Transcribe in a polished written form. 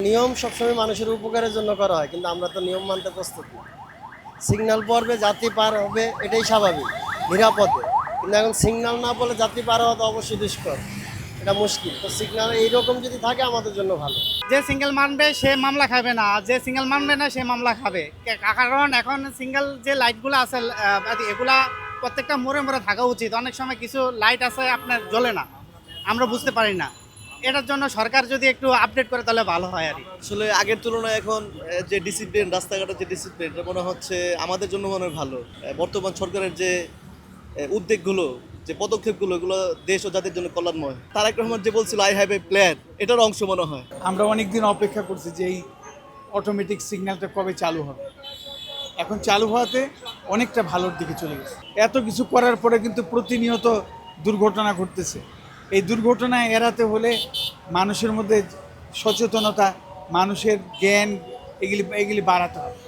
নিয়ম সবসময় মানুষের উপকারের জন্য করা হয়, কিন্তু আমরা তো নিয়ম মানতে প্রস্তুত না। সিগন্যাল পড়বে, যাত্রী পার হবে, এটাই স্বাভাবিক, নিরাপদে। কিন্তু এখন সিগন্যাল না পড়লে যাত্রী পার হওয়া তো অবশ্যই দুষ্কর, এটা মুশকিল। তো সিগন্যাল এইরকম যদি থাকে আমাদের জন্য ভালো। যে সিঙ্গেল মানবে সে মামলা খাবে না, আর যে সিঙ্গেল মানবে না সে মামলা খাবে। কারণ এখন সিঙ্গেল যে লাইটগুলো আছে এগুলা প্রত্যেকটা মোড়ে মোড়ে থাকা উচিত। অনেক সময় কিছু লাইট আছে আপনার জ্বলে না, আমরা বুঝতে পারি না। এটার জন্য সরকার যদি একটু আপডেট করে তাহলে ভালো হয় আর কি। আসলে আগের তুলনায় এখন যে ডিসিপ্লিন, রাস্তাঘাটের যে ডিসিপ্লিন, এটা মনে হচ্ছে আমাদের জন্য মনে হয় ভালো। বর্তমান সরকারের যে উদ্যোগগুলো, যে পদক্ষেপগুলো, এগুলো দেশ ও জাতির জন্য কল্যাণময়। তারেক রহমান যে বলছিল আই হ্যাভ এ প্ল্যান, এটার অংশ মনে হয়। আমরা অনেক দিন অপেক্ষা করছি যে এই অটোমেটিক সিগন্যালটা কবে চালু হবে। এখন চালু হওয়াতে অনেকটা ভালোর দিকে চলে গেছে। এত কিছু করার পরে কিন্তু প্রতিনিয়ত দুর্ঘটনা ঘটতেছে। এই দুর্ঘটনা এড়াতে হলে মানুষের মধ্যে সচেতনতা, মানুষের জ্ঞান এগুলি বাড়াতে হবে।